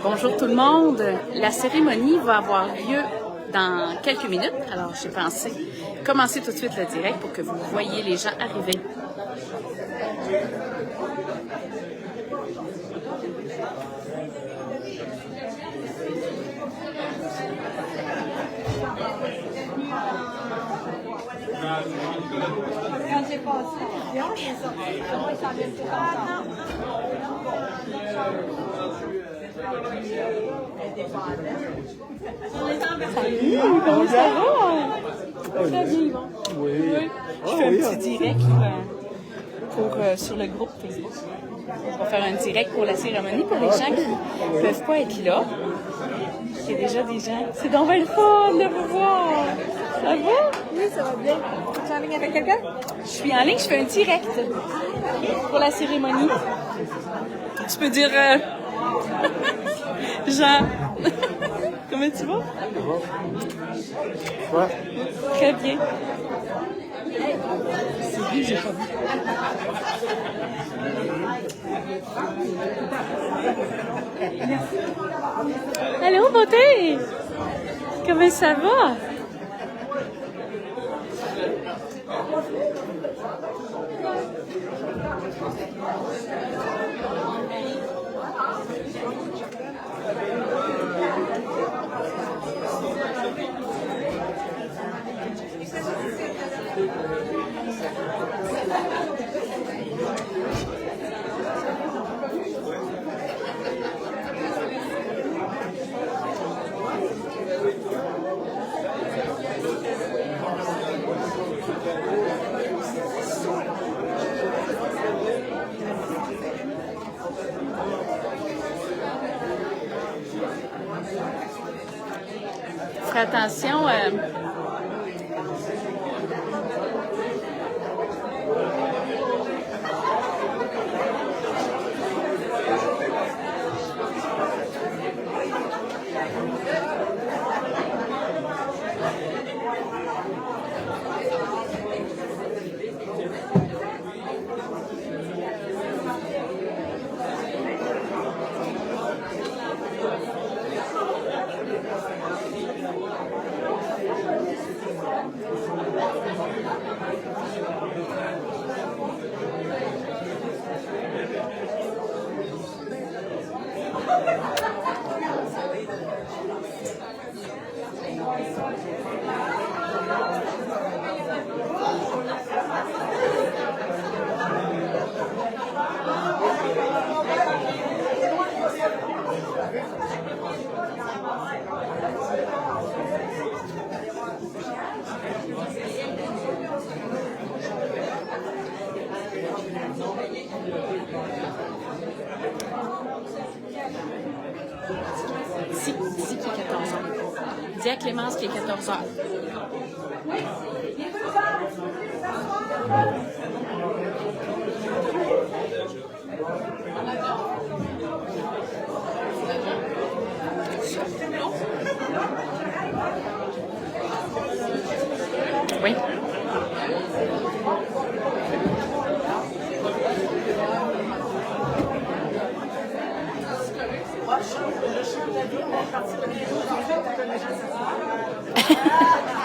Bonjour tout le monde. La cérémonie va avoir lieu dans quelques minutes. Alors, j'ai pensé commencer tout de suite le direct pour que vous voyiez les gens arriver. Quand j'ai passé l'avion, j'ai sorti. Moi, ça vient tout ensemble. Salut, comment ça va? Très bien, Yvon. Oui. Je fais un petit direct sur le groupe Facebook. On va faire un direct pour la cérémonie pour les gens qui ne peuvent pas être là. Il y a déjà des gens. C'est donc bien le fun de vous voir. Ça va? Oui, ça va bien. Tu es en ligne avec quelqu'un? Je suis en ligne, je fais un direct pour la cérémonie. Tu peux dire Jean. Comment tu vas? Ouais. Très bien. C'est lui, j'ai pas vu. Allô, beauté! Comment ça va? Fais attention. Ici qui est 14 h. Dis à Clémence qu'il est 14 h. Oui.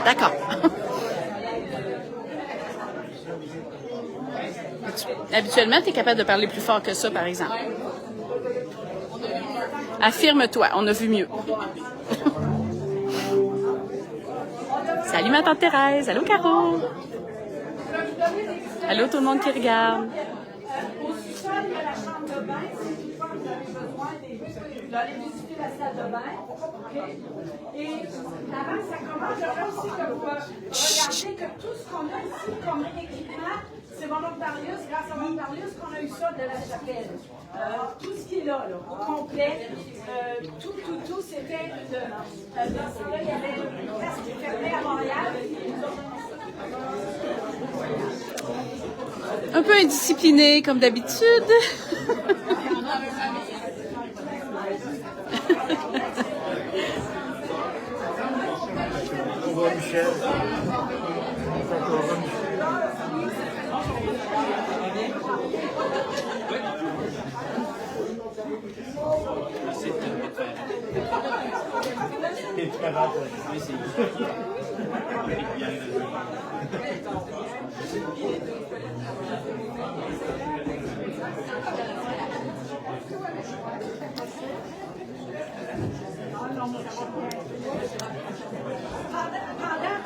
D'accord. Habituellement, tu es capable de parler plus fort que ça, par exemple. Affirme-toi, on a vu mieux. Salut ma tante Thérèse, allô Caro. Allô tout le monde qui regarde. Au sous-sol, il y a la chambre de bain. Si toutefois vous avez besoin d'aller visiter la salle de bain. Okay? Et avant que ça commence, j'aimerais aussi que vous regardiez que tout ce qu'on a ici comme équipement, c'est Volontarius, grâce à Volontarius qu'on a eu ça de la chapelle. Tout ce qui est là, au complet, tout, c'était de... dans ce temps-là, il y avait une classe qui fermait à Montréal. Un peu indiscipliné, comme d'habitude. On voit Michel. Pendant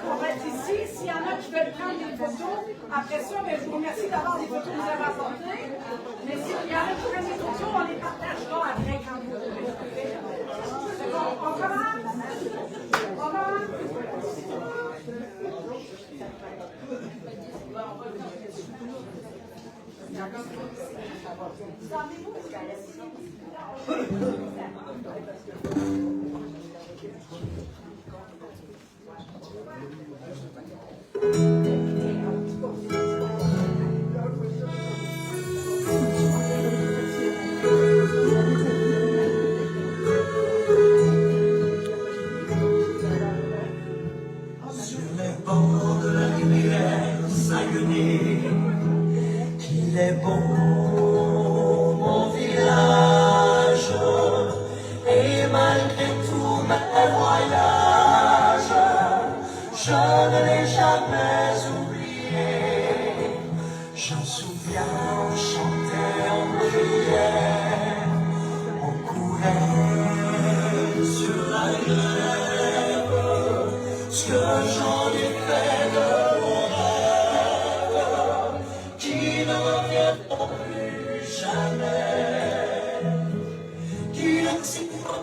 qu'on va être ici, s'il y en a qui veulent prendre des photos, après ça, je vous remercie d'avoir des photos que vous avez apportées. Mais s'il y en a qui prennent des photos, on les partagera après quand vous voulez. C'est bon, on commence? On commence? Sur les bords de la rivière Saguenay, qu'il est beau mon village, et malgré tous mes voyages, je ne l'ai jamais oublié. J'en souviens, on chantait, on criait, on courait sur la grève, ce que j'en ai fait de mon rêve, qui ne reviendront plus jamais, qui n'existera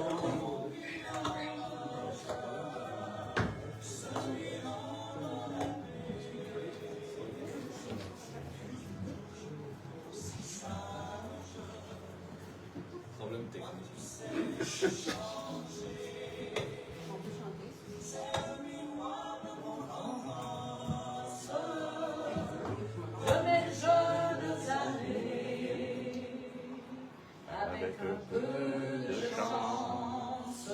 Problème technique. De mes jeunes années, avec un peu de chance,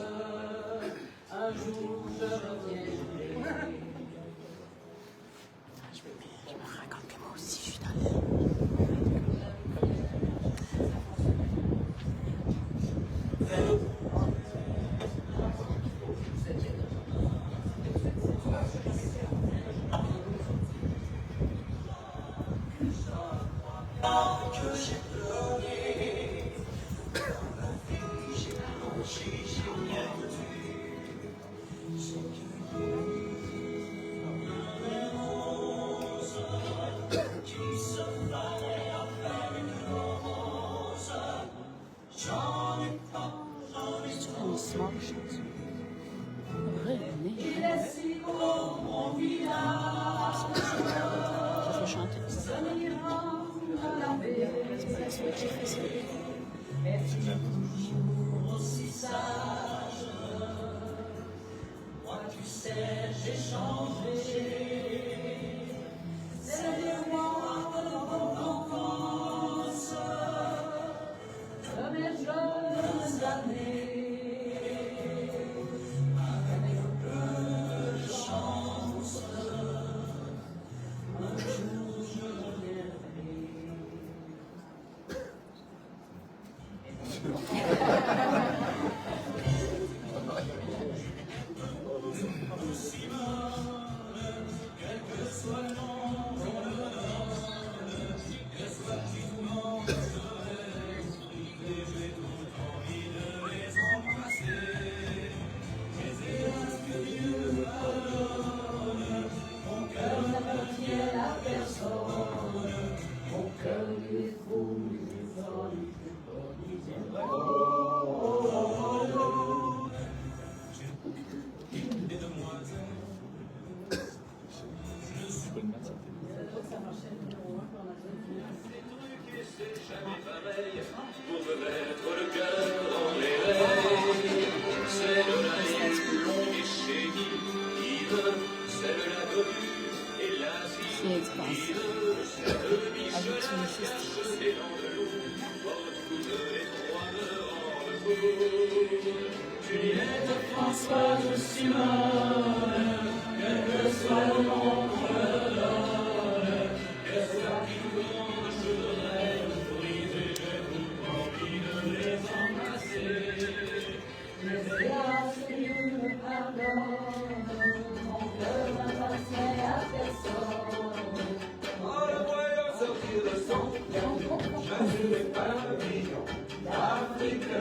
un jour je reviendrai. Je me raconte que moi aussi, je suis dans le... que j'ai pleuré, j'ai rien vu, c'est que qui se fallait avec rose, j'en ai pas, j'en ai On se mange. Revenez. Il est si beau mon village, Je vais chanter. ce mirant de la baie, C'est pas la seule qui fait ça. est-il toujours aussi sage? Moi tu sais j'ai changé, c'est des rois de l'enfance, de mes jeunes années. Avec un peu de chance, un jour je reviendrai. C'est expansif. Avec son fist. Françoise Simone, quel que soit le monde que donne, que soit qui tourne, je voudrais vous briser, j'ai tout envie de les embrasser. Mais hélas, il ne parle pavillon d'Afrique.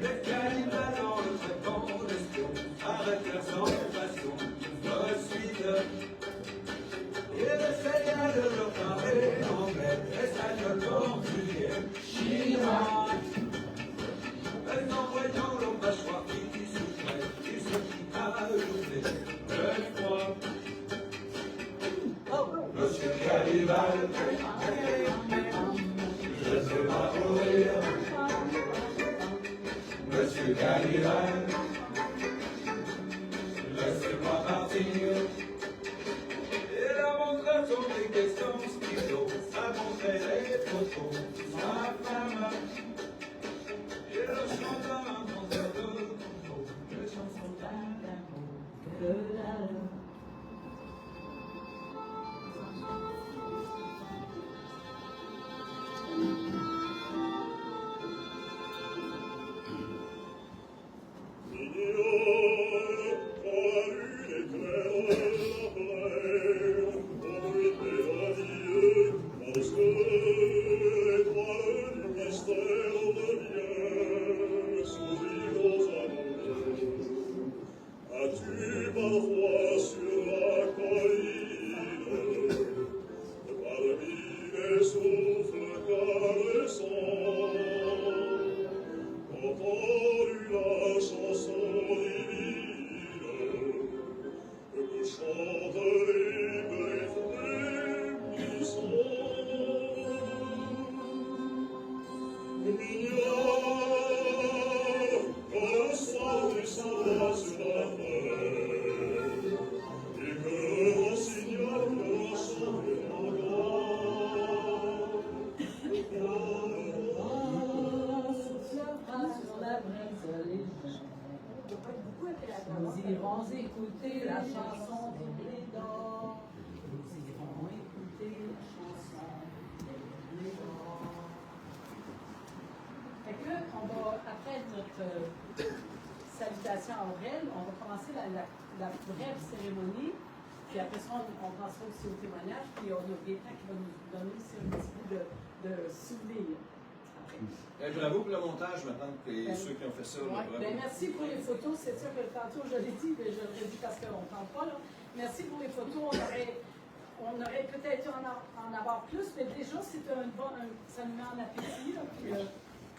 Le cannibale dans le trépan d'espion, avec la sans passion, me suite. Et le Seigneur de leur parler anglais, espagnol, portugais, chinois. Les envoyant leur mâchoire qui souffrait, et ce qui a ajouté le froid. Monsieur Cannibal, je ne sais pas courir. Monsieur Cannibal, laissez-moi partir. Et la montre sur des questions stylo, ça montrait les photos, sa femme. Et le chanteur un concert de contrôle, les chansons d'amour que l'amour. Nous irons écouter la chanson des Blédors. Nous irons écouter la chanson des Blédors. Fait que, on va, après notre salutation à Aurel, on va commencer la brève cérémonie. Puis après ça, on passera aussi au témoignage. Puis on a Gaétan qui va nous donner aussi un petit bout de souvenir. Bravo pour le montage maintenant, et ceux qui ont fait ça. Merci pour les photos. C'est sûr que tantôt je l'ai dit, mais je le redis parce qu'on ne parle pas. Là. Merci pour les photos. On aurait peut-être dû en avoir plus, mais déjà, c'est ça nous met en appétit. Là, puis,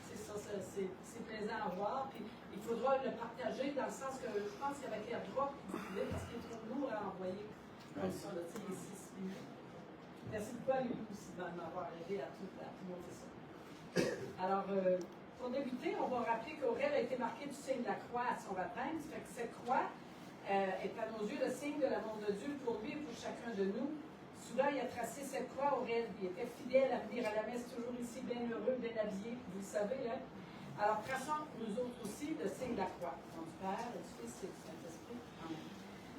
c'est ça, c'est plaisant à voir. Puis, il faudra le partager dans le sens que je pense qu'avec AirDrop, vous pouvez, parce qu'il est trop lourd à envoyer comme ça, là, les 6 minutes. Merci beaucoup à lui aussi d'avoir aidé à tout monter ça. Alors, pour débuter, on va rappeler qu'Aurel a été marqué du signe de la croix à son baptême. Ça fait que cette croix est à nos yeux le signe de l'amour de Dieu pour lui et pour chacun de nous. Soudain, il a tracé cette croix, Aurel. Il était fidèle à venir à la messe, toujours ici, bien heureux, bien habillé, vous le savez. Là. Alors, traçons nous autres aussi le signe de la croix. Donc, du Père, du Fils et du Saint-Esprit. Amen.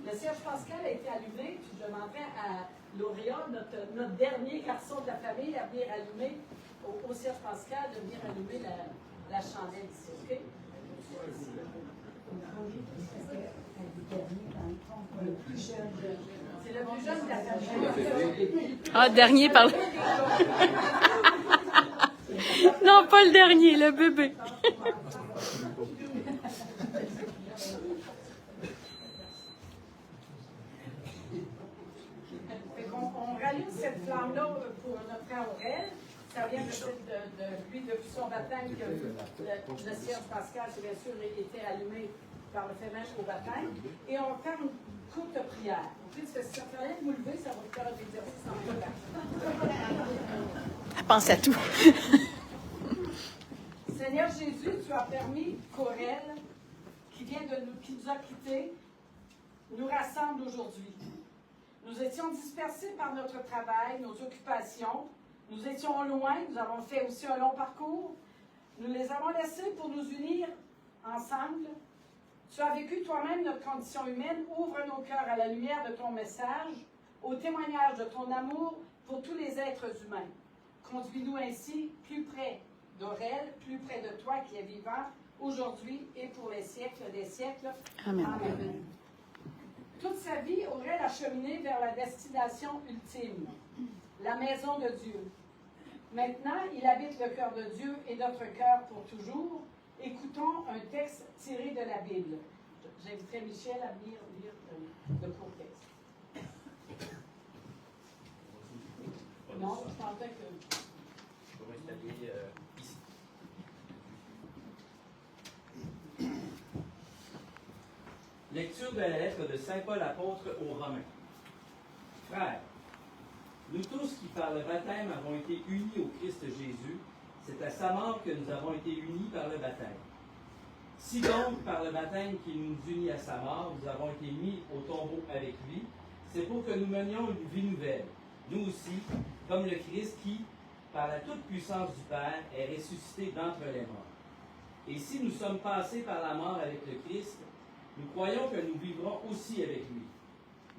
Le Cierge Pascal a été allumé, puis je demanderai à Lauréat, notre dernier garçon de la famille, à venir allumer au Cierge Pascal, de venir allumer la chandelle ici, OK? C'est le plus jeune de la famille. Ah, dernier par le... Non, pas le dernier, le bébé. On rallume cette flamme-là pour notre frère Aurel. Ça vient de lui, depuis son baptême, que le Cierge Pascal, c'est bien sûr, été allumé par le fait même au baptême. Et on va faire une courte prière. Si ça fait rien de vous lever, ça va vous faire un exercice en prière. Pense à tout. Seigneur Jésus, tu as permis qu'Aurel, qui nous a quittés, nous rassemble aujourd'hui. Nous étions dispersés par notre travail, nos occupations. Nous étions loin, nous avons fait aussi un long parcours. Nous les avons laissés pour nous unir ensemble. Tu as vécu toi-même notre condition humaine. Ouvre nos cœurs à la lumière de ton message, au témoignage de ton amour pour tous les êtres humains. Conduis-nous ainsi plus près d'Aurel, plus près de toi qui es vivant, aujourd'hui et pour les siècles des siècles. Amen. Amen. Toute sa vie, Aurel a cheminé vers la destination ultime, la maison de Dieu. Maintenant, il habite le cœur de Dieu et notre cœur pour toujours. Écoutons un texte tiré de la Bible. J'inviterai Michel à venir lire le court texte. Non, je pensais que... Je vais m'installer ici. Lecture de la lettre de Saint Paul apôtre aux Romains. Frères, nous tous qui par le baptême avons été unis au Christ Jésus, c'est à sa mort que nous avons été unis par le baptême. Si donc, par le baptême qui nous unit à sa mort, nous avons été mis au tombeau avec lui, c'est pour que nous menions une vie nouvelle, nous aussi, comme le Christ qui, par la toute-puissance du Père, est ressuscité d'entre les morts. Et si nous sommes passés par la mort avec le Christ, nous croyons que nous vivrons aussi avec lui.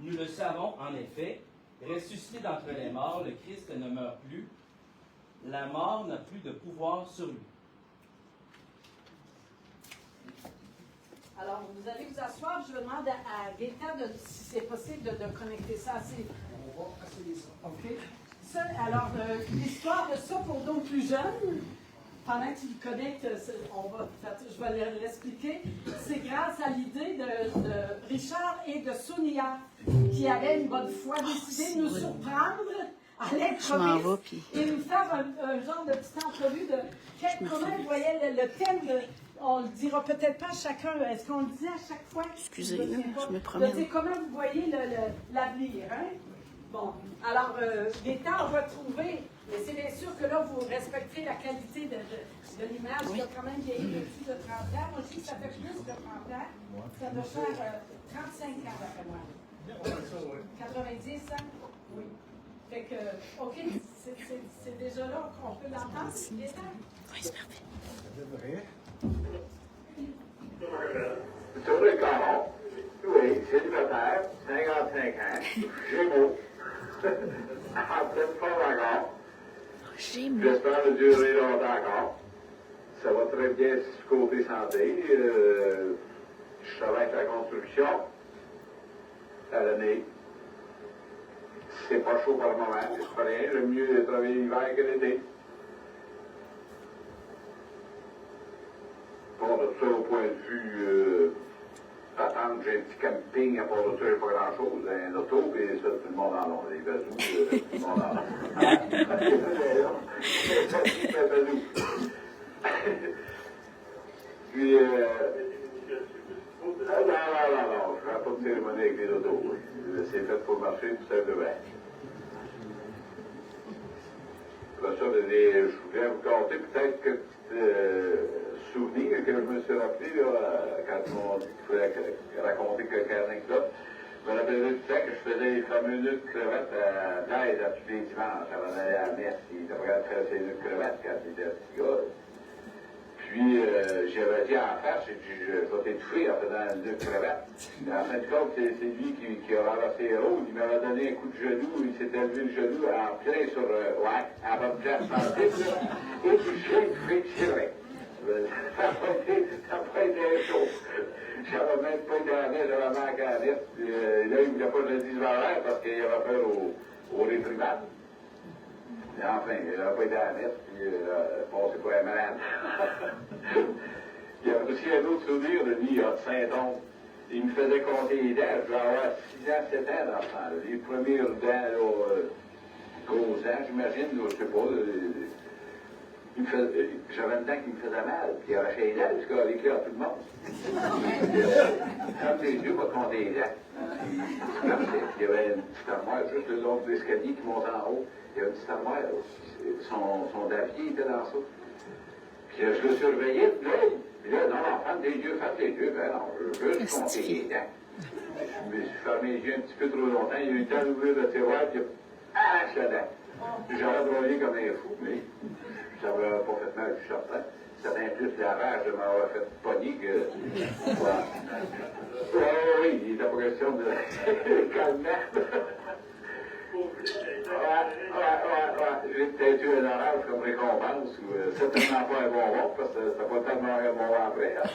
Nous le savons, en effet, ressuscité d'entre les morts, le Christ ne meurt plus. La mort n'a plus de pouvoir sur lui. Alors, vous allez vous asseoir. Je demande à Gaëtan si c'est possible de connecter ça assez. On va essayer ça. OK. Ça, alors, l'histoire de ça pour d'autres plus jeunes, pendant que tu le connectes, je vais l'expliquer. C'est grâce à l'idée de Richard et de Sonia, qui avaient une bonne foi, décidé de nous surprendre à l'improviste et nous faire un genre de petite entrevue de comment ils voyaient le thème de. On ne le dira peut-être pas à chacun. Est-ce qu'on le dit à chaque fois? Excusez-moi, je me De promène. dire comment vous voyez l'avenir. Hein? Bon, alors, Gaëtan, on va trouver, mais c'est bien sûr que là, vous respectez la qualité de l'image qui a quand même vieilli depuis de 30 ans. Moi, je dis que ça fait plus de 30 ans. Ça doit faire 35 ans, d'après moi. 90, hein? Oui. Fait que, OK, c'est déjà là qu'on peut l'entendre, Gaëtan? Oui, c'est parfait. Sur le caron, oui, célibataire, 55 ans, Gémeaux, en pleine forme encore. J'espère le durer longtemps encore. Ça va très bien du côté santé. Je travaille sur la construction à l'année. C'est pas chaud par le moment, c'est pas rien. Le mieux est de travailler l'hiver que l'été. À part de ça, au point de vue patente, j'ai un petit camping, à part de ça, j'ai pas grand-chose. Un auto, et ça, tout le monde en a. Les bazous, tout le monde en a. Puis, non, je ne ferai pas de cérémonie avec les autos. C'est fait pour marcher, tout simplement. Après ça, je voulais vous conter peut-être que souvenir que je me suis rappelé là, quand on m'a dit qu'il fallait raconter quelques anecdotes. Je me rappelais du temps que je faisais les fameux nœuds de crevettes à l'aide à tous les dimanches avant d'aller à la messe. Il était pas capable de faire ses nœuds de crevettes quand il était petit gars. Puis j'avais dit en face, j'ai dit, je vais t'étouffer en faisant un nœud de crevettes. En fin de compte, c'est lui qui a ramassé les rôles. Il m'avait donné un coup de genou, il s'était levé le genou en plein sur, ouais, à la bonne place sensible, et puis j'ai étouffé tiré. Ça n'a pas été chaud. J'avais même pas été à la messe, j'avais manqué à la messe. Là, il ne voulait pas que je le dise vers parce qu'il avait peur aux réprimandes. Et enfin, il n'avait pas été à la messe, puis bon, c'est pas un malade. Il y avait aussi un autre souvenir de lui, de Saint-Onge. Il me faisait compter les dents. Je devais avoir 6 ans, 7 ans dans ce temps-là. Les premières dents, là, gros ans, j'imagine, je ne sais pas. J'avais une dent qui me faisait mal, puis il arrachait les dents jusqu'à l'éclair à tout le monde. Ferme les yeux pour compter les dents. Il y avait une petite armoire juste le long de l'escalier qui monte en haut. Il y avait une petite armoire. Son davier était dans ça. Puis je le surveillais de l'œil. Puis là, non, ferme les yeux. Ben non, je veux juste compter les dents. Je me suis fermé les yeux un petit peu trop longtemps. Il a eu le temps d'ouvrir le tiroir, puis il a arraché la dent. J'aurais broyé comme un fou, mais ça m'a pas fait mal, je suis certain. C'était plus la rage de m'avoir fait pogner que. Oui, il n'était pas question de calmer. Ouais. J'ai peut-être eu un orange comme récompense, ou certainement pas un bonbon, parce que c'était pas tellement un bonbon après. Hein.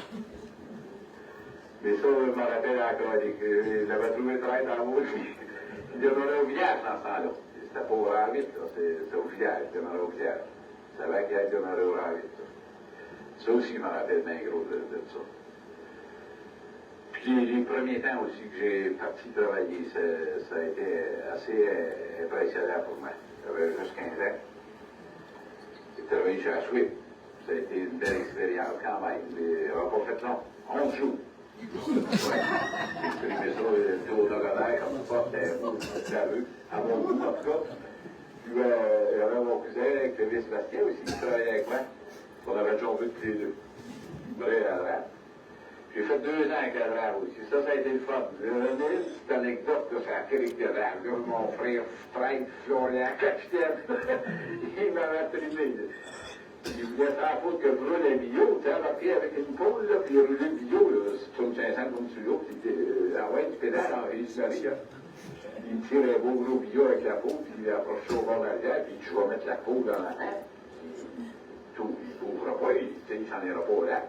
Mais ça, je me rappelle encore, il avait trouvé très dans l'eau, il demeurait au village dans ce temps-là. c'était pas au rang 8, c'est au village, je demeurais au village. C'est avant qu'il aille demeurer au rang 8. Ça aussi, je me rappelle bien gros de ça. Puis les premiers temps aussi que j'ai parti travailler, ça a été assez impressionnant pour moi. J'avais juste 15 ans. J'ai travaillé chez Ashwip. Ça a été une belle expérience quand même. Mais on n'a pas fait long. 11 jours. J'ai exprimé ça du haut d'Ogonaire comme ça, c'était sérieux. À mon goût, en tout cas. Puis j'avais mon cousin avec le Sébastien aussi qui travaillait avec moi. On avait déjà vu tous les deux. Vrai à la J'ai fait 2 ans avec la rave aussi. Ça a été le fun. J'ai une petite anecdote de sa avec la rave. Mon frère Frank Florian, capitaine, il m'avait trimé. Il voulait faire foutre que je roule un bio, tu sais, embarqué avec une pôle, là, puis il roulait le bio, là, c'est comme 500 comme tuyau, puis ah ouais, du pédale en réussi, là. Il tire un beau gros bio avec la peau, puis il approche ça au bord de la rivière, puis tu vas mettre la peau dans la mer. Tout, il n'ouvrira pas, il s'en ira pas au lac.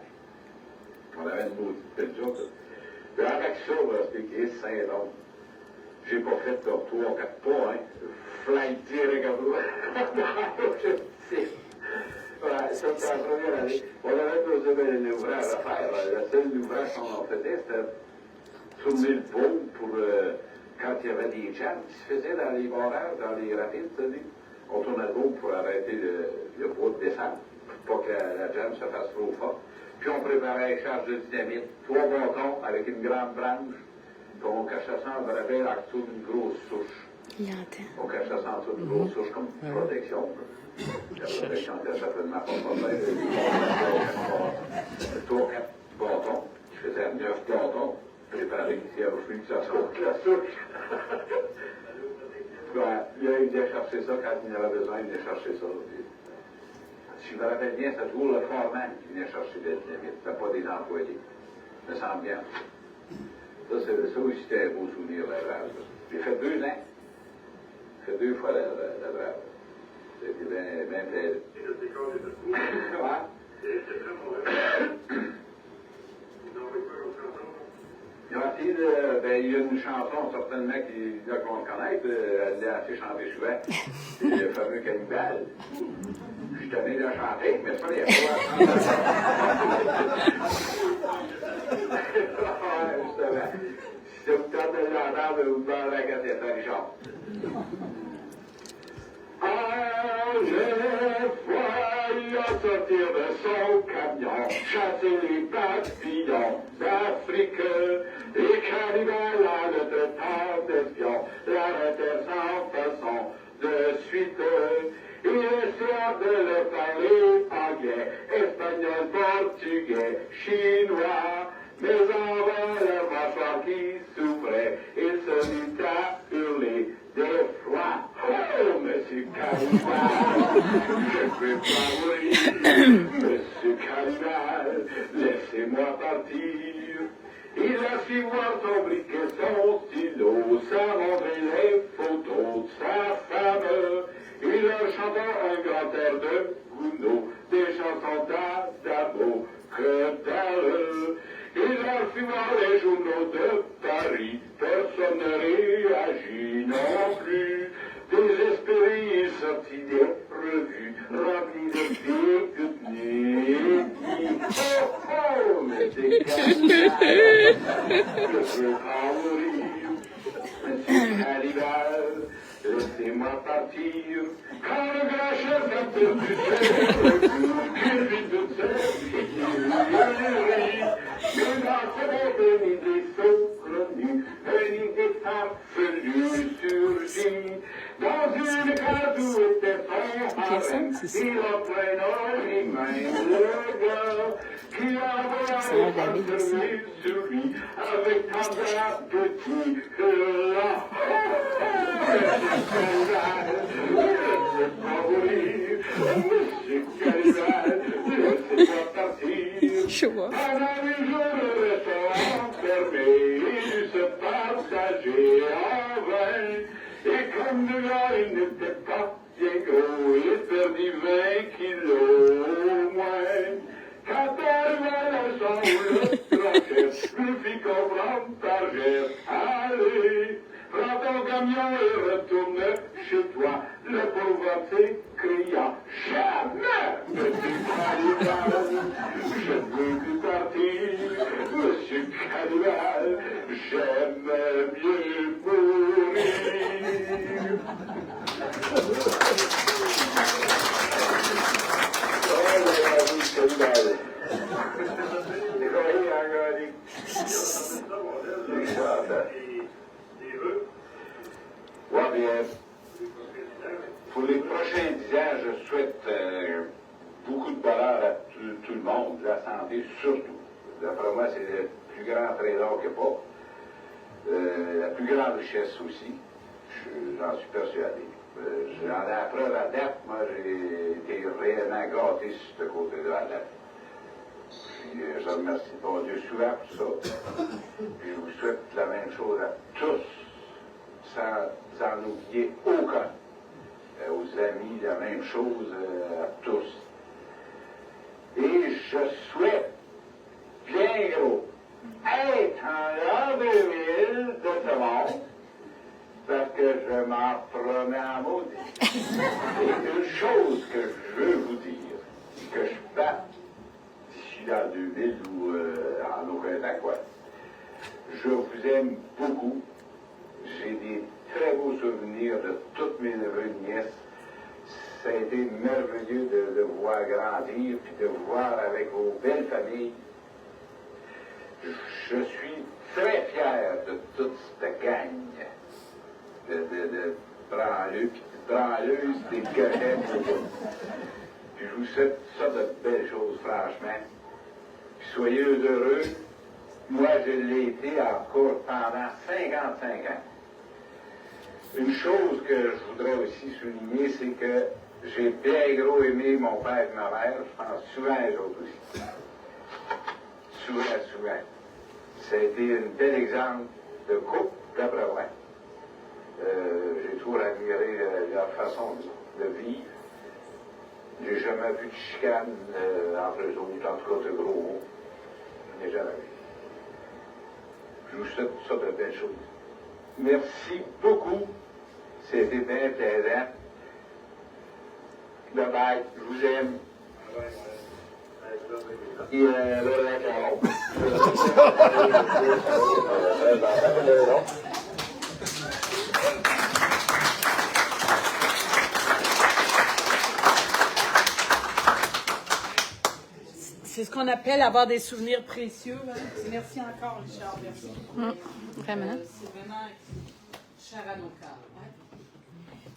On avait une maudite belle job. Puis avec ça, c'était Chris Saint-Long. J'ai pas fait comme 3 ou 4 pas, hein. Flight direct à vous. Voilà, ça, c'est la première année. On avait nos ouvrages à faire. Le seul ouvrage qu'on faisait, c'était tourner le pont pour quand il y avait des jams qui se faisaient dans les barrages, dans les rapides, tu sais. On tournait le pont pour arrêter le pot de descente, pour pas que la jam se fasse trop fort. Puis on préparait une charge de dynamite, 3 bâtons avec une grande branche, puis on cachait ça en bravais en dessous d'une grosse souche. On cachait ça en dessous d'une grosse souche comme protection. La protection était certainement pas mauvaise. 3 ou 4 bâtons, qui faisaient 9 bâtons, préparés ici à refus que ça saute la souche. Il venait chercher ça quand il en avait besoin, il venait chercher ça. Si je me rappelle bien, c'était toujours le foreman qui venait chercher des dynamites, c'était pas des employés. Ça me semble bien. Ça aussi, c'était un beau souvenir, la brave. J'ai fait 2 ans. J'ai fait 2 fois la brave. C'était bien plaisant. Il y a une chanson, certainement, qu'on connaît, elle l'a assez chantée souvent. C'est le fameux Cannibale. Je suis tanné de la chanter, mais c'est pas les fois. Justement. Si vous tentez de l'entendre, vous demandez à la cassette, Richard. Je vois sortir de son camion, chasser les papillons d'Afrique, les cannibales à notre temps d'espion, l'arrêter sans façon de suite. Il essayait de leur parler anglais, espagnol, portugais, chinois, mais en vain leur mâchoire qui souffrait, il se mit à hurler d'effroi. Oh, monsieur Cannibal, je ne peux pas mourir. Monsieur Cannibal, laissez-moi partir. Il a su voir son briquet, son stylo, sa montre et les photos de sa femme. Il a chanté un grand air de Gounod, des chansons d'Adamo, que dalle. Il a su voir les journaux de Paris, personne ne réagit non plus. Désespéré, il sortit des revues, remplis de filles nues. Oh, mais c'est Cannibal, je veux pas mourir. Monsieur Cannibal, laissez-moi partir. Quand le grand chef a perdu ses qu'il vit de mais dans ce monde, une idée saugrenue, une idée farfelue surgit. Dans une case où était son harem, il entraîna lui-même le gars qui envoya enfermer sur lui avec tant d'appétit que là. Monsieur Cannibal, monsieur Cannibal, laissez-moi partir. Choix. Pendant les jours, le restaurant fermé, il se partageait en vain. Et comme le gars, il n'était pas bien gros, il perdit 20 kilos au moins. Quand arriva la chambre, le tranchette lui fit comprendre par geste. Allez, prends ton camion et retourne chez toi. convoité criant jamais Monsieur Cannibal, je ne veux plus partir, Monsieur Cannibal, j'aime mieux mourir. Ouais, bien. Pour les prochains 10 ans, je souhaite beaucoup de bonheur à tout le monde, la santé surtout. D'après moi, c'est le plus grand trésor qu'il n'y a pas. La plus grande richesse aussi. J'en suis persuadé. J'en ai la preuve à date. Moi, j'ai été réellement gâté sur ce côté-là à date. Puis, je remercie bon Dieu souvent pour ça. Puis, je vous souhaite la même chose à tous, sans oublier aucun. Aux amis, la même chose à tous. Et je souhaite bien gros être en l'an 2000 de ce monde, parce que je m'en promets à maudit. Et une chose que je veux vous dire, que je batte d'ici l'an 2000 ou en aucun temps, quoi. Je vous aime beaucoup. J'ai des très beaux souvenirs de toutes mes neveux et nièces. Ça a été merveilleux de vous voir grandir, puis de vous voir avec vos belles familles. Je suis très fier de toute cette gang de branleux, puis de branleuses, des coquettes. Puis je vous souhaite ça de belles choses, franchement. Puis soyez heureux. Moi, je l'ai été encore pendant 55 ans. Une chose que je voudrais aussi souligner, c'est que j'ai bien gros aimé mon père et ma mère. Je pense souvent à eux autres aussi. Souvent. Ça a été un bel exemple de couple, d'après moi. J'ai toujours admiré leur façon de vivre. J'ai jamais vu de chicane entre eux autres, en tout cas de gros mots. Je n'ai jamais vu. Je vous souhaite ça de belles choses. Merci beaucoup. C'était bien plaisant. Bye bye. Je vous aime. Et c'est ce qu'on appelle avoir des souvenirs précieux. Hein? Merci encore, Richard. Merci. Vraiment. C'est vraiment cher à nos cœurs. Hein?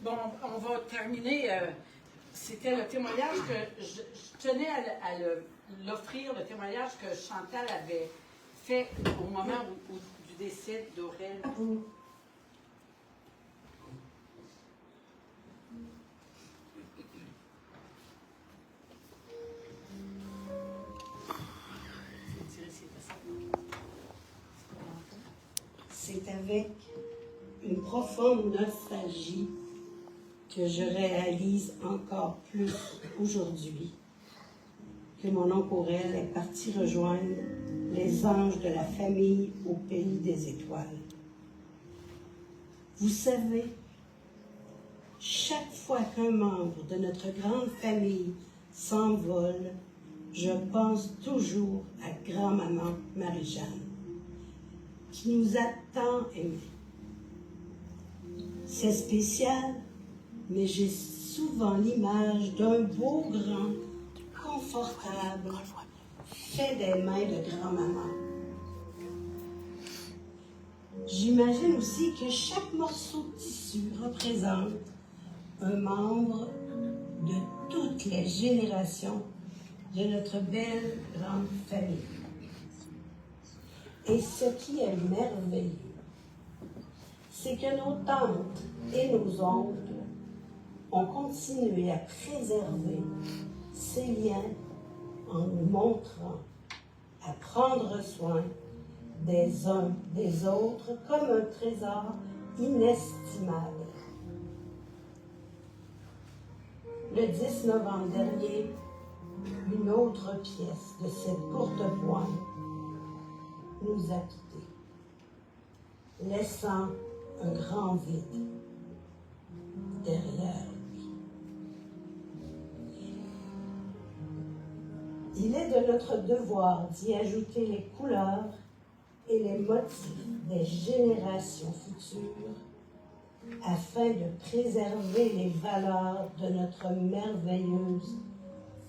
Bon, on va terminer. C'était le témoignage que je tenais à l'offrir, le témoignage que Chantal avait fait au moment du décès d'Aurel. C'est avec une profonde nostalgie que je réalise encore plus aujourd'hui que mon oncle Aurel est parti rejoindre les anges de la famille au pays des étoiles. Vous savez, chaque fois qu'un membre de notre grande famille s'envole, je pense toujours à grand-maman Marie-Jeanne, qui nous a tant aimés. C'est spécial, mais j'ai souvent l'image d'un beau grand, confortable, fait des mains de grand-maman. J'imagine aussi que chaque morceau de tissu représente un membre de toutes les générations de notre belle grande famille. Et ce qui est merveilleux, c'est que nos tantes et nos oncles ont continué à préserver ces liens en nous montrant à prendre soin des uns des autres comme un trésor inestimable. Le 10 novembre dernier, une autre pièce de cette courte pointe nous a quittés, laissant un grand vide derrière lui. Il est de notre devoir d'y ajouter les couleurs et les motifs des générations futures afin de préserver les valeurs de notre merveilleuse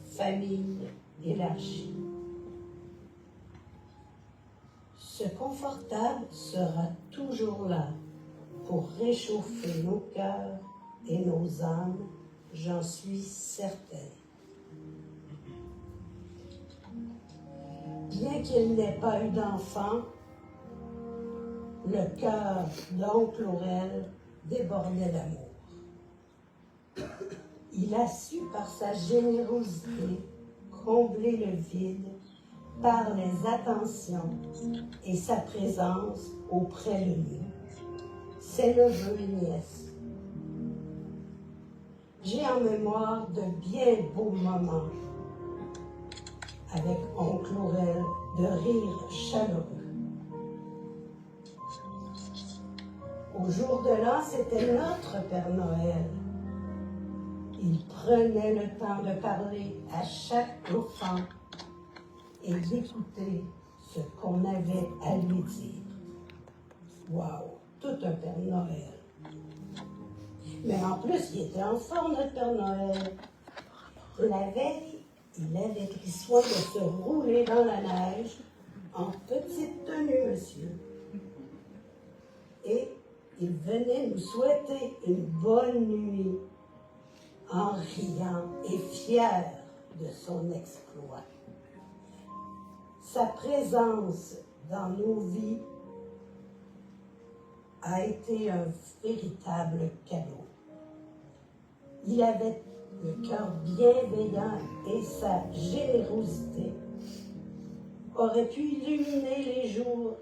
famille élargie. Ce confortable sera toujours là pour réchauffer nos cœurs et nos âmes, j'en suis certaine. Bien qu'il n'ait pas eu d'enfant, le cœur d'oncle Aurel débordait d'amour. Il a su par sa générosité combler le vide par les attentions et sa présence auprès de nous, ses neveux et nièces. J'ai en mémoire de bien beaux moments avec oncle Aurel, de rire chaleureux. Au jour de l'an, c'était notre Père Noël. Il prenait le temps de parler à chaque enfant et d'écouter ce qu'on avait à lui dire. Waouh, tout un Père Noël. Mais en plus, il était en forme, notre Père Noël. La veille, il avait pris soin de se rouler dans la neige en petite tenue, monsieur. Et il venait nous souhaiter une bonne nuit en riant et fier de son exploit. Sa présence dans nos vies a été un véritable cadeau. Il avait le cœur bienveillant et sa générosité auraient pu illuminer les jours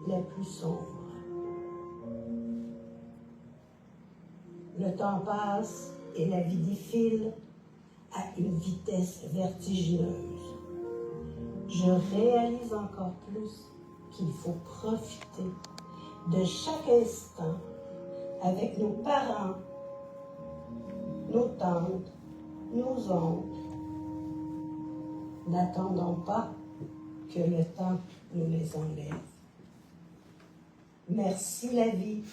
les plus sombres. Le temps passe et la vie défile à une vitesse vertigineuse. Je réalise encore plus qu'il faut profiter de chaque instant avec nos parents, nos tantes, nos oncles. N'attendons pas que le temps nous les enlève. Merci la vie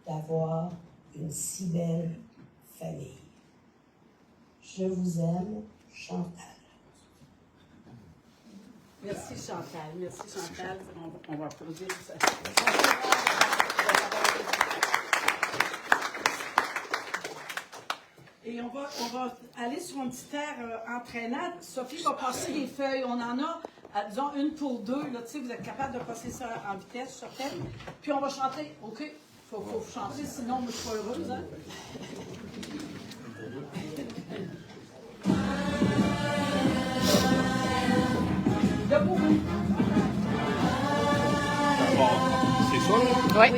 d'avoir une si belle famille. Je vous aime, Chantal. Merci Chantal. Merci Chantal. On va applaudir ça. Et on va aller sur un petit air entraînant. Sophie va passer les feuilles. On en a, disons, une pour deux. Là, tu sais, vous êtes capable de passer ça en vitesse, certaine. Puis on va chanter. OK, il faut chanter, sinon je ne suis pas heureuse. Hein? Debout. Bon, c'est ça, là? Oui.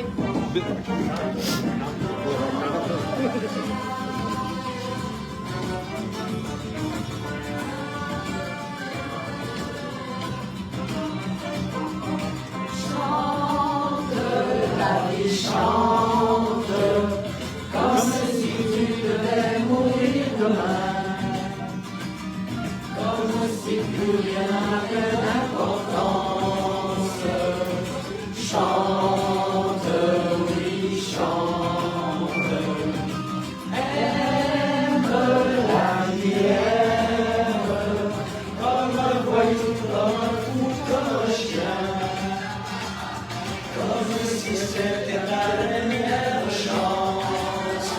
Chante, la vie chante, comme si tu devais mourir demain. Comme si plus rien n'avait d'importance. Chante, oui, chante. Aime la vie, aime. Comme un voyou, comme un fou, comme un chien. Comme si c'était ta dernière chance.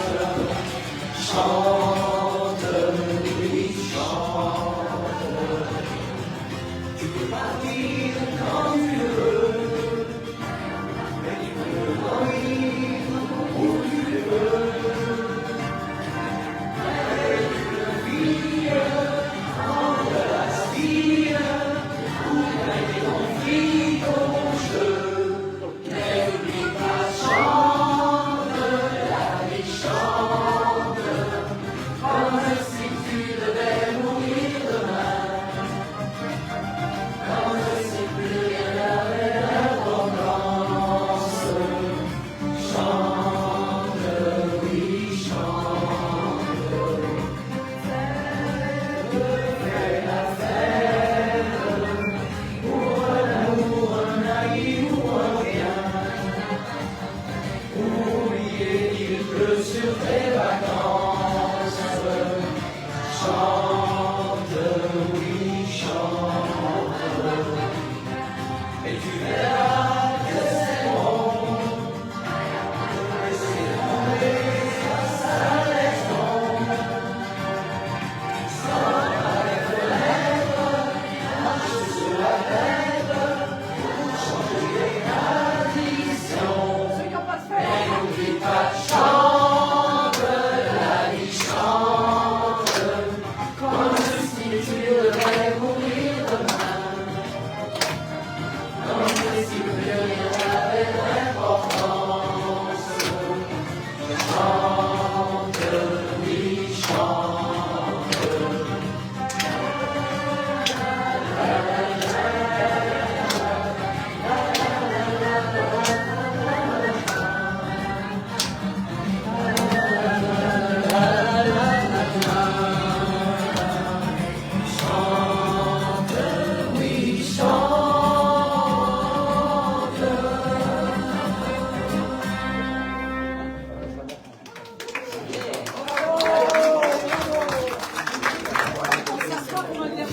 Chante, oui, chante.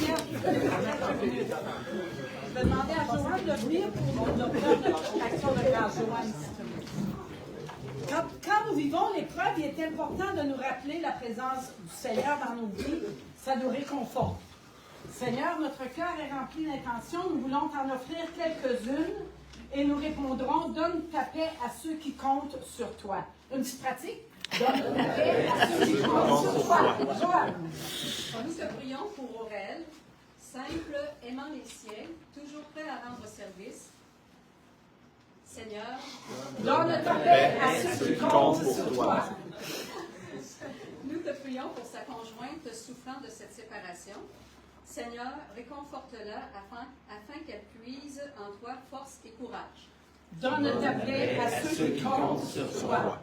Michel. Je vais demander à Joanne de venir pour nous faire notre action de grâce. Joanne, s'il te plaît. Quand nous vivons l'épreuve, il est important de nous rappeler la présence du Seigneur dans nos vies. Ça nous réconforte. Seigneur, notre cœur est rempli d'intentions. Nous voulons t'en offrir quelques-unes et nous répondrons, donne ta paix à ceux qui comptent sur toi. Une petite pratique? Donne ta paix à ceux qui comptent sur toi. Joanne. Nous te prions pour Aurel, simple, aimant les siens, toujours prêt à rendre service. Seigneur, donne ta paix à ceux qui comptent sur toi. Nous te prions pour sa conjointe souffrant de cette séparation. Seigneur, réconforte-la afin qu'elle puise en toi force et courage. Donne ta paix à ceux qui comptent sur toi.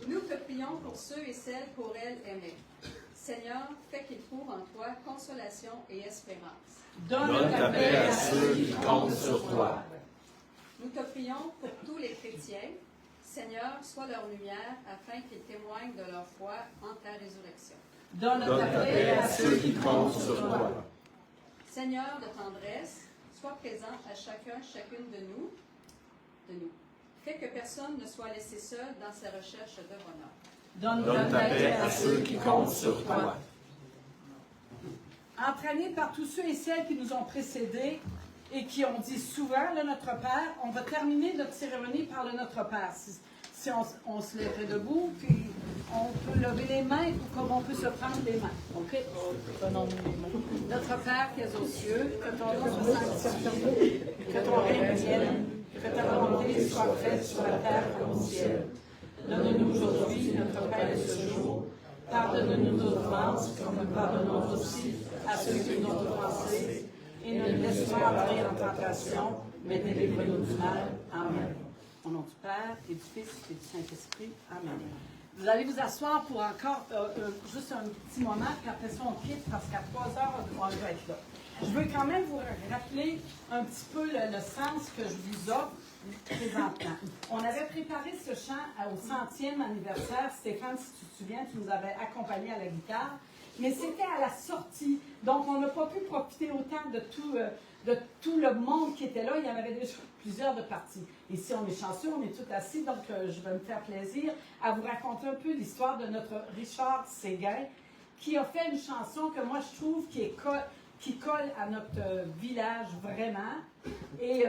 Nous te prions pour ceux et celles qu'Aurel aimait. Seigneur, fais qu'ils trouvent en toi consolation et espérance. Donne ta paix à ceux qui comptent sur toi. Nous te prions pour tous les chrétiens. Seigneur, sois leur lumière afin qu'ils témoignent de leur foi en ta résurrection. Donne ta paix à ceux qui comptent sur toi. Seigneur de tendresse, sois présent à chacune de nous. Fais que personne ne soit laissé seul dans sa recherche de bonheur. Donne ta paix à ceux qui comptent sur toi. Entraînés par tous ceux et celles qui nous ont précédés et qui ont dit souvent le Notre Père, on va terminer notre cérémonie par le Notre Père. Si on se lèverait debout, puis on peut lever les mains, comme on peut se prendre les mains. OK? Prenons-nous les mains. Notre Père qui es aux cieux, que ton nom soit sanctifié, que ton règne vienne, que ta volonté soit faite sur la terre comme au ciel. Donne-nous aujourd'hui notre pain de ce jour. Pardonne-nous nos offenses, comme nous pardonnons aussi à ceux qui nous ont offensés. Et ne nous laisse pas entrer en tentation, mais délivre-nous du mal. Amen. Au nom du Père, et du Fils, et du Saint-Esprit. Amen. Vous allez vous asseoir pour encore juste un petit moment, puis après ça, on quitte, parce qu'à 3 heures, on va être là. Je veux quand même vous rappeler un petit peu le sens que je vous offre présentement. On avait préparé ce chant au 100e anniversaire. Stéphane, si tu te souviens, tu nous avais accompagnés à la guitare. Mais c'était à la sortie. Donc, on n'a pas pu profiter autant de tout le monde qui était là. Il y en avait déjà plusieurs de parties. Ici, on est chanceux, on est tous assis. Donc, je vais me faire plaisir à vous raconter un peu l'histoire de notre Richard Séguin, qui a fait une chanson que moi, je trouve qui colle à notre village vraiment. Et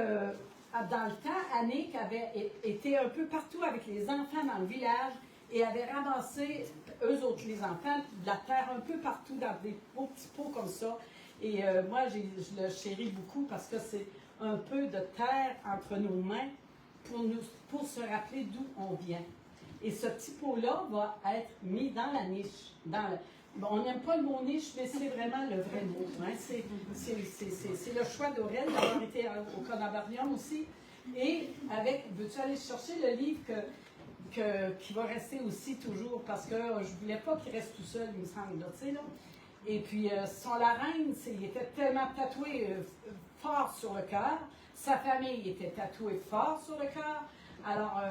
dans le temps, Annick avait été un peu partout avec les enfants dans le village et avait ramassé, eux autres, les enfants, de la terre un peu partout dans des beaux petits pots comme ça. Et moi, je le chéris beaucoup parce que c'est un peu de terre entre nos mains pour se rappeler d'où on vient. Et ce petit pot-là va être mis dans la niche. Bon, on n'aime pas le mot niche, mais c'est vraiment le vrai mot. Hein? C'est le choix d'Aurel d'avoir été au Conabarium aussi. Et veux-tu aller chercher le livre qui va rester aussi toujours, parce que je ne voulais pas qu'il reste tout seul, il me semble, là, tu sais, là. Et puis, son Larraine, il était tellement tatoué fort sur le cœur. Sa famille était tatouée fort sur le cœur. Alors,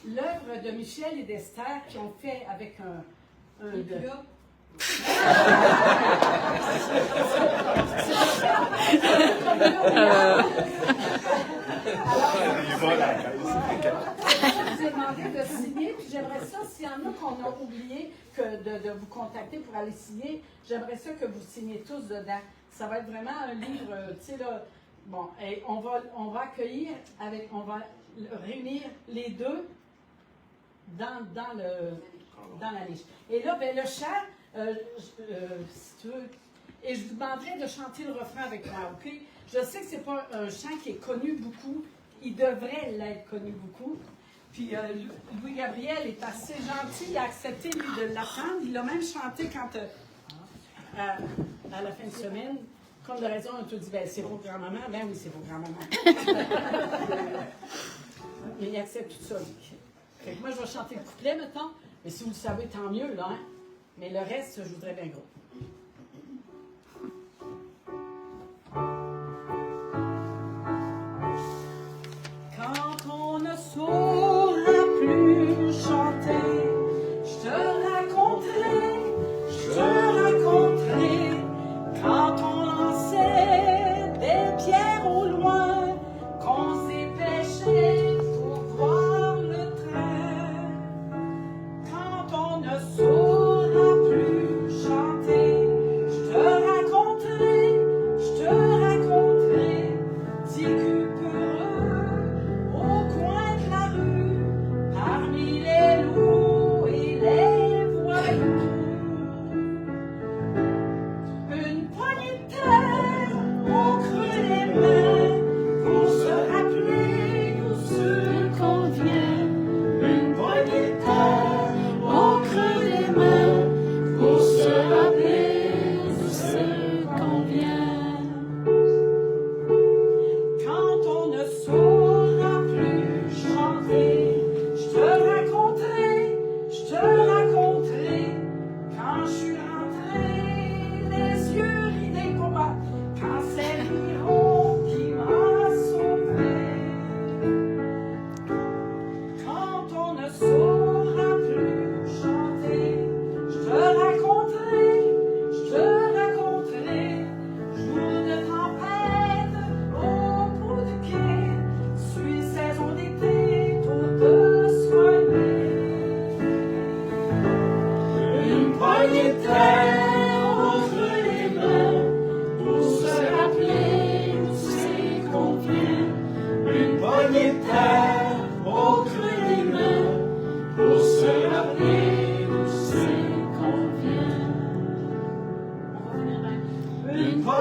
l'œuvre de Michel et d'Esther qui ont fait avec je vous ai demandé de signer, puis j'aimerais ça, s'il y en a qu'on a oublié de vous contacter pour aller signer, j'aimerais ça que vous signiez tous dedans. Ça va être vraiment un livre, tu sais, là, bon, et on va accueillir, on va réunir les deux dans la niche. Et là, ben, le chant, si tu veux, et je vous demanderai de chanter le refrain avec moi, OK? Je sais que c'est pas un chant qui est connu beaucoup, il devrait l'être connu beaucoup. Puis Louis-Gabriel est assez gentil, il a accepté, lui, de l'apprendre. Il l'a même chanté quand, à la fin de semaine, comme de raison, on te dit, ben, c'est vos grand-maman. Ben oui, c'est vos grand-maman. Mais il accepte tout ça, lui. Fait que moi, je vais chanter le couplet, maintenant. Mais si vous le savez, tant mieux, là, hein? Mais le reste, je voudrais bien gros. Quand on ne saura plus chanter, je te raconterai, quand on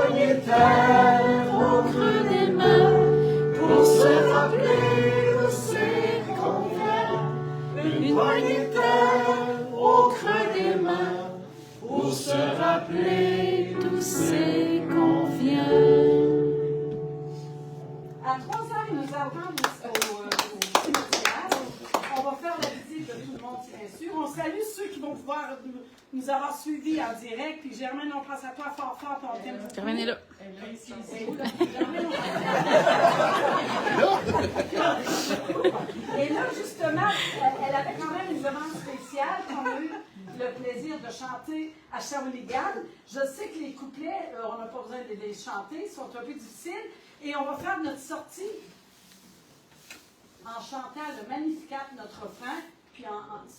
poignée de terre au creux des mains pour se rappeler où c'est qu'on vient. Une poignée de terre au creux des mains pour se rappeler d'où c'est qu'on vient. À 3h, il nous attend au cimetière. On va faire la visite de tout le monde, bien sûr. On salue ceux qui vont pouvoir nous avoir suivis en direct. Puis Germaine, on pense à toi fort, fort. Germaine est là. Et là, justement, elle avait quand même une demande spéciale qu'on a eu le plaisir de chanter à Shawinigan. Je sais que les couplets, on n'a pas besoin de les chanter, sont un peu difficiles. Et on va faire notre sortie en chantant le Magnificat, notre refrain. Puis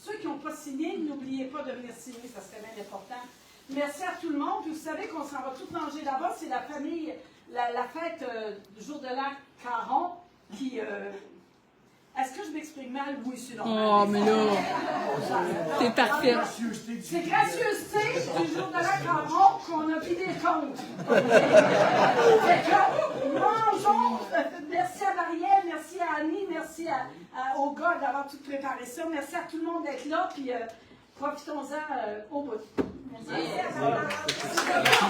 ceux qui n'ont pas signé, n'oubliez pas de venir signer, ça serait bien important. Merci à tout le monde. Puis vous savez qu'on s'en va tout manger là-bas. C'est la famille, la fête du jour de l'an Caron qui... Est-ce que je m'exprime mal? Oui, c'est normal. Oh, mais là, c'est parfait. C'est gracieuseté du jour de l'an Caron qu'on a vidé le compte. Mangeons. Merci à Marielle, merci à Annie, merci au gars d'avoir tout préparé ça. Merci à tout le monde d'être là. Puis profitons-en au bout.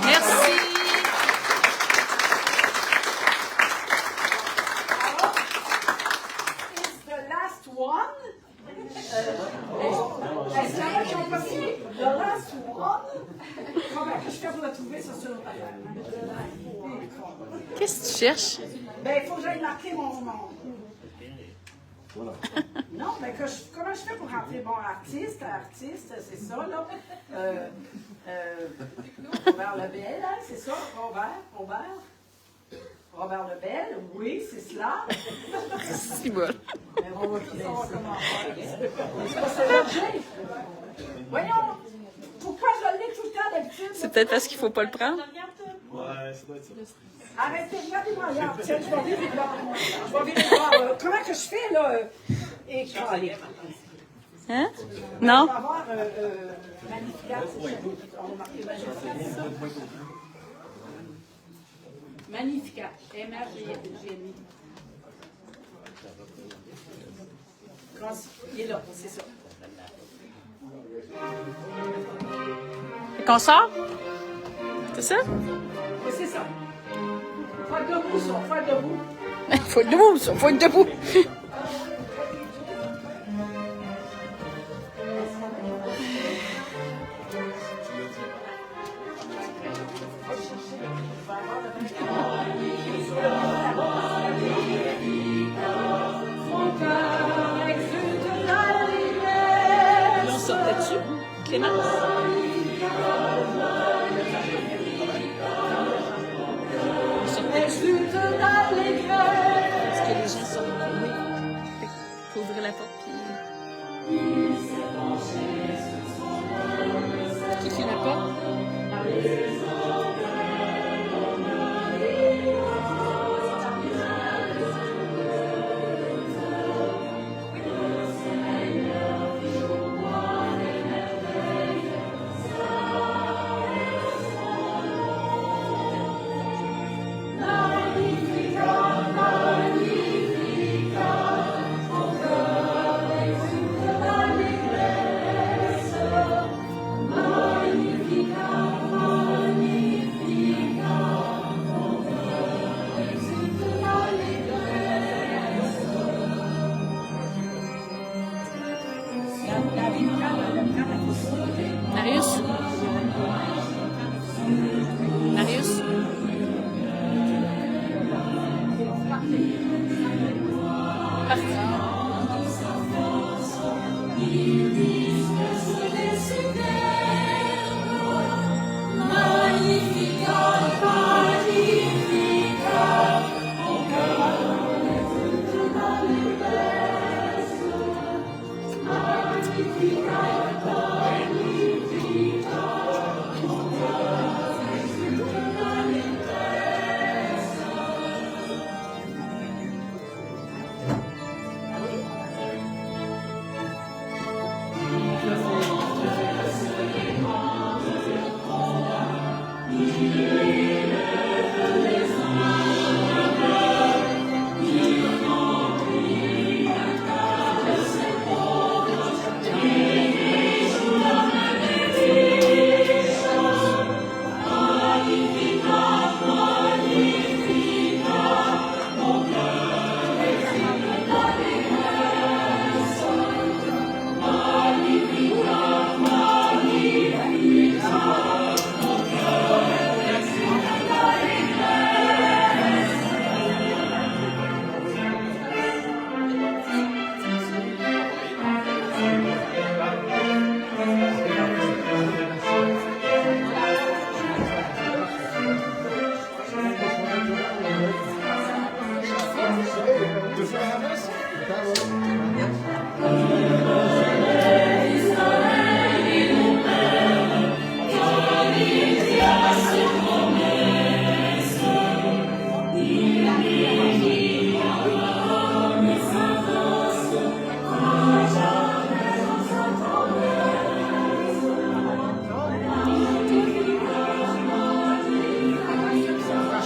Merci. One. Est-ce qu'il y en a qui ont pas signé? The last one. Comment je fais pour la trouver, ça c'est l'autre affaire. Qu'est-ce que tu cherches? Ben, il faut que j'aille marquer mon nom. Voilà. Non, mais comment je fais pour rentrer? Bon, artiste, c'est ça, là. Robert Lebel, hein, c'est ça? Robert Lebel, oui, c'est cela. C'est bon. Mais on va commencer. C'est l'objet. Voyons, pourquoi je l'ai tout le temps d'habitude? C'est peut-être parce qu'il ne faut pas le prendre. Ouais, ça doit être ça. Arrêtez, regardez-moi, regarde. Tiens, je vais venir voir. Comment que je fais, là? Et Hein? Non? On va avoir Magnificat, c'est ça. On va marquer Magnificat. Magnificat. M-R-G-N-I. Il est là, c'est ça. Fait qu'on sort? C'est ça? Oui, c'est ça. Faut être debout, ça. Faut être debout. Faut être debout, ça. Faut être debout. On sortait dessus, Clémence? On sortait dessus. Est-ce que les gens sortent? Oui. Fait qu'il faut ouvrir la porte puis... Qui fait la porte? Magnificat,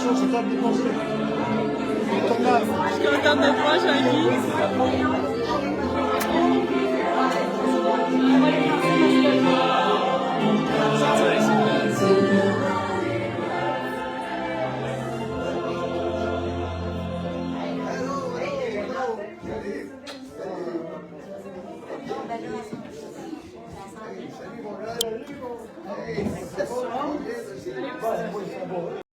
attention, c'est pas dépensé. Je suis contente de toi, Jean-Guy. Salut, mon gars. Hey, c'est bon.